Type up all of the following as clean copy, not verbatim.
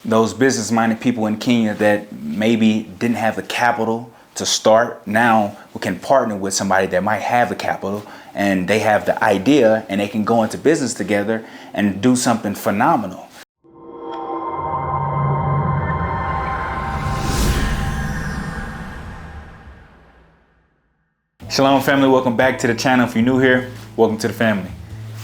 those business-minded people in Kenya that maybe didn't have the capital to start, now we can partner with somebody that might have the capital and they have the idea and they can go into business together and do something phenomenal. Shalom family, welcome back to the channel. If you're new here, welcome to the family.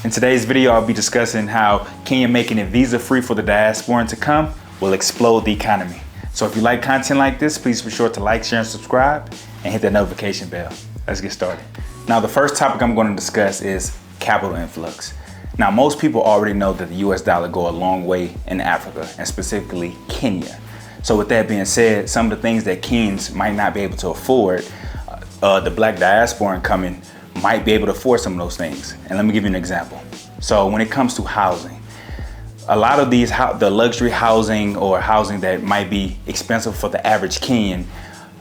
In today's video, I'll be discussing how Kenya making it visa-free for the diaspora to come will explode the economy. So if you like content like this, please be sure to like, share, and subscribe, and hit that notification bell. Let's get started. Now, the first topic I'm going to discuss is capital influx. Now, most people already know that the US dollar go a long way in Africa, and specifically Kenya. So with that being said, some of the things that Kenyans might not be able to afford, the black diaspora incoming might be able to afford some of those things. And let me give you an example. So when it comes to housing, a lot of these, the luxury housing or housing that might be expensive for the average Kenyan,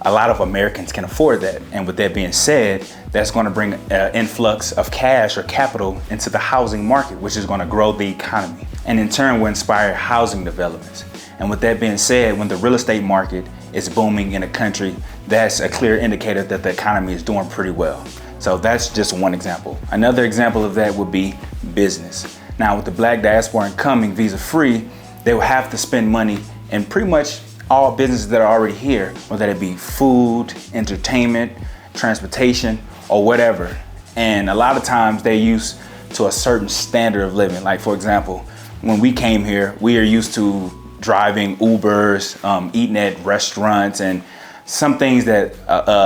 a lot of Americans can afford that. And with that being said, that's going to bring an influx of cash or capital into the housing market, which is going to grow the economy. And in turn will inspire housing developments. And with that being said, when the real estate market is booming in a country, that's a clear indicator that the economy is doing pretty well. So that's just one example. Another example of that would be business. Now with the black diaspora coming visa-free, they will have to spend money in pretty much all businesses that are already here, whether it be food, entertainment, transportation, or whatever. And a lot of times they're used to a certain standard of living. Like for example, when we came here, we are used to driving Ubers, eating at restaurants, and some things that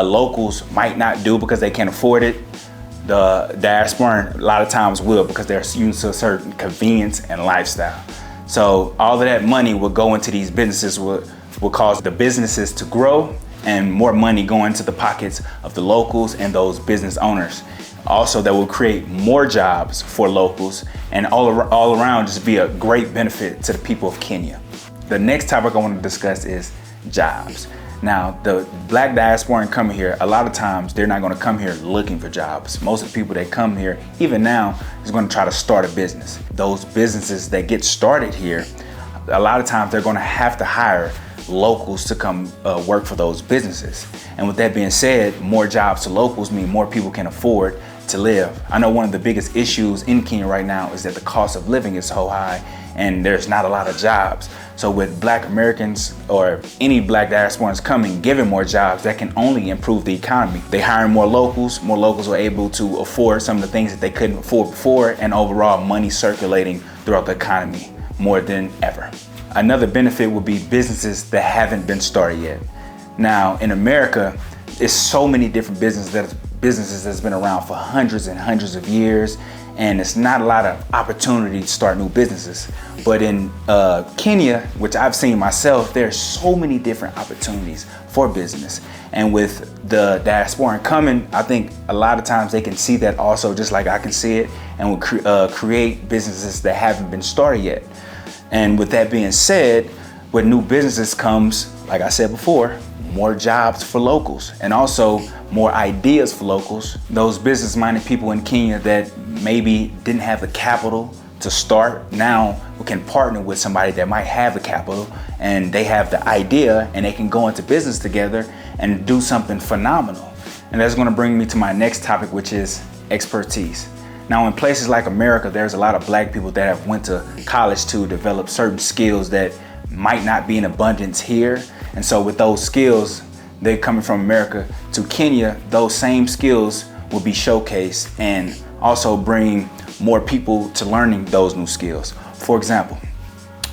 locals might not do because they can't afford it. The diaspora a lot of times will, because they're used to a certain convenience and lifestyle. So all of that money will go into these businesses, will cause the businesses to grow and more money go into the pockets of the locals and those business owners. Also, that will create more jobs for locals and all around just be a great benefit to the people of Kenya. The next topic I want to discuss is jobs. Now, the black diaspora coming here, a lot of times they're not going to come here looking for jobs. Most of the people that come here, even now, is going to try to start a business. Those businesses that get started here, a lot of times they're going to have to hire locals to come work for those businesses. And with that being said, more jobs to locals mean more people can afford to live. I know one of the biggest issues in Kenya right now is that the cost of living is so high and there's not a lot of jobs. So with black Americans or any black diasporans coming, giving more jobs, that can only improve the economy. They hire more locals are able to afford some of the things that they couldn't afford before, and overall money circulating throughout the economy more than ever. Another benefit would be businesses that haven't been started yet. Now in America, there's so many different businesses that's been around for hundreds and hundreds of years, and it's not a lot of opportunity to start new businesses. But in Kenya, which I've seen myself, there's so many different opportunities for business. And with the diaspora coming, I think a lot of times they can see that also, just like I can see it, and will create businesses that haven't been started yet. And with that being said, with new businesses comes, like I said before, more jobs for locals and also more ideas for locals. Those business-minded people in Kenya that maybe didn't have the capital to start, now we can partner with somebody that might have the capital and they have the idea and they can go into business together and do something phenomenal. And that's going to bring me to my next topic, which is expertise. Now in places like America, there's a lot of black people that have went to college to develop certain skills that might not be in abundance here. And so with those skills, they're coming from America to Kenya, those same skills will be showcased and also bring more people to learning those new skills. For example,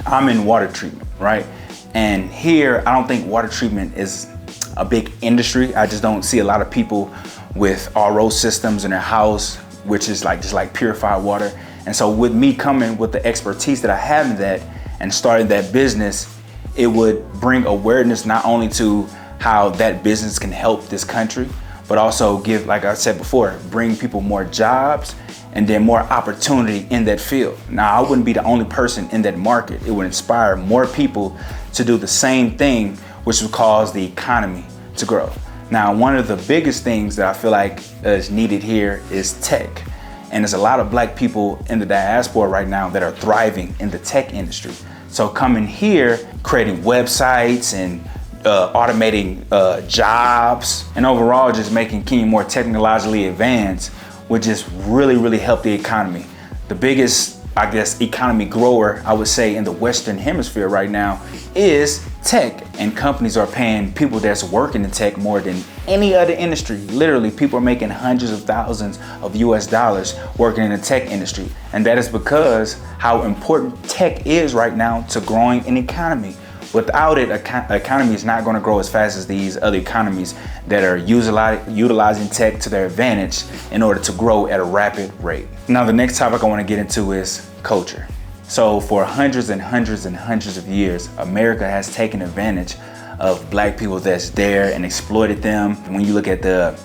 I'm in water treatment, right? And here, I don't think water treatment is a big industry. I just don't see a lot of people with RO systems in their house, which is just like purified water. And so with me coming with the expertise that I have in that and starting that business, it would bring awareness not only to how that business can help this country, but also give, like I said before, bring people more jobs and then more opportunity in that field. Now, I wouldn't be the only person in that market. It would inspire more people to do the same thing, which would cause the economy to grow. Now, one of the biggest things that I feel like is needed here is tech. And there's a lot of black people in the diaspora right now that are thriving in the tech industry. So coming here creating websites and automating jobs, and overall just making Kenya more technologically advanced, would just really help the economy. The biggest, I guess, economy grower, I would say, in the Western Hemisphere right now is tech, and companies are paying people that's working in tech more than any other industry. Literally, people are making hundreds of thousands of US dollars working in the tech industry, and that is because how important tech is right now to growing an economy. Without it, economy is not going to grow as fast as these other economies that are utilizing tech to their advantage in order to grow at a rapid rate. Now, the next topic I want to get into is culture. So for hundreds and hundreds and hundreds of years, America has taken advantage of black people that's there and exploited them. When you look at the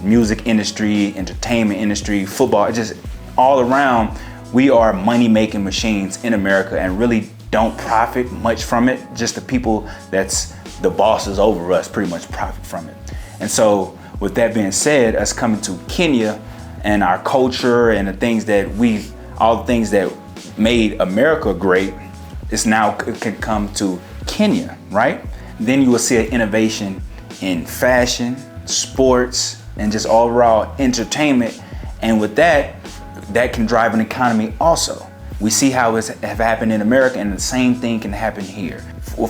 music industry, entertainment industry, football, just all around, we are money-making machines in America and really don't profit much from it. Just the people that's the bosses over us pretty much profit from it. And so with that being said, us coming to Kenya and our culture and the things that all the things that made America great, it's now can come to Kenya, right? Then you will see an innovation in fashion, sports, and just overall entertainment. And with that can drive an economy also. We see how it's have happened in America, and the same thing can happen here.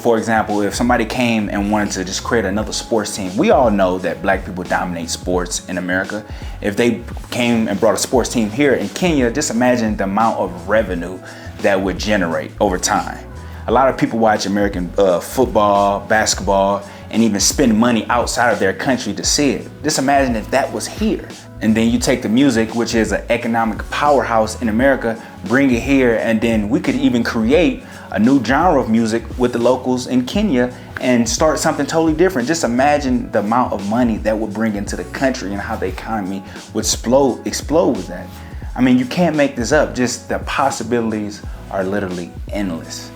For example, if somebody came and wanted to just create another sports team, we all know that black people dominate sports in America. If they came and brought a sports team here in Kenya, just imagine the amount of revenue that would generate over time. A lot of people watch American football, basketball, and even spend money outside of their country to see it. Just imagine if that was here. And then you take the music, which is an economic powerhouse in America, bring it here, and then we could even create a new genre of music with the locals in Kenya and start something totally different. Just imagine the amount of money that would bring into the country and how the economy would explode with that. I mean, you can't make this up. Just the possibilities are literally endless.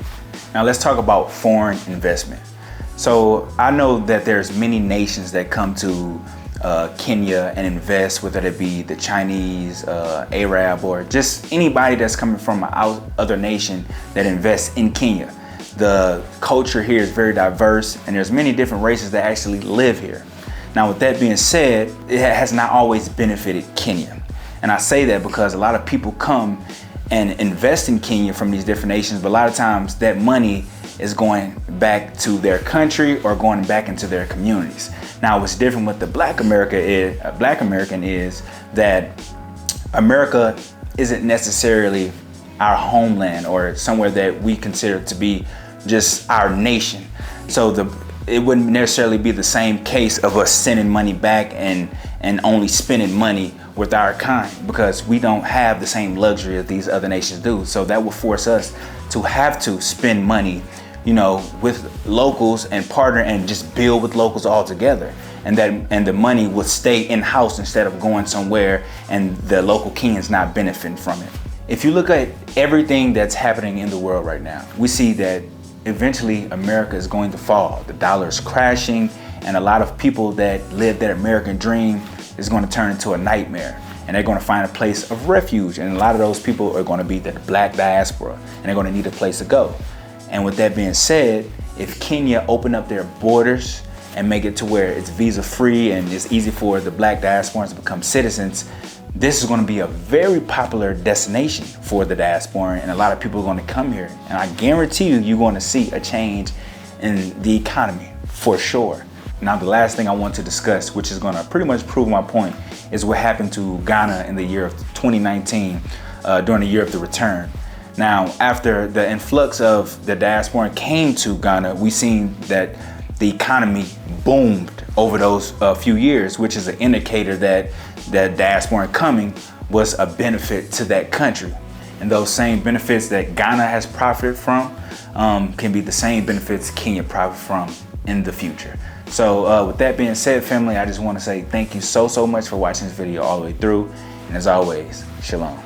Now let's talk about foreign investment. So I know that there's many nations that come to Kenya and invest, whether it be the Chinese, Arab, or just anybody that's coming from an other nation that invests in Kenya. The culture here is very diverse, and there's many different races that actually live here. Now, with that being said, it has not always benefited Kenya. And I say that because a lot of people come and invest in Kenya from these different nations, but a lot of times that money is going back to their country or going back into their communities. Now, what's different with the Black American is that America isn't necessarily our homeland or somewhere that we consider to be just our nation. So it wouldn't necessarily be the same case of us sending money back and only spending money with our kind, because we don't have the same luxury that these other nations do. So that will force us to have to spend money, with locals and partner and just build with locals all together. And the money will stay in-house instead of going somewhere and the local Kenyans not benefiting from it. If you look at everything that's happening in the world right now, we see that eventually America is going to fall. The dollar is crashing, and a lot of people that live that American dream is going to turn into a nightmare, and they're going to find a place of refuge. And a lot of those people are going to be the Black diaspora, and they're going to need a place to go. And with that being said, if Kenya open up their borders and make it to where it's visa free and it's easy for the Black diasporans to become citizens, this is going to be a very popular destination for the diaspora, and a lot of people are going to come here. And I guarantee you're going to see a change in the economy for sure. Now, the last thing I want to discuss, which is going to pretty much prove my point, is what happened to Ghana in the year of 2019, during the year of the return. Now, after the influx of the diaspora came to Ghana, we seen that the economy boomed over those few years, which is an indicator that the diaspora coming was a benefit to that country. And those same benefits that Ghana has profited from can be the same benefits Kenya profit from in the future. So with that being said, family, I just want to say thank you so much for watching this video all the way through. And as always, shalom.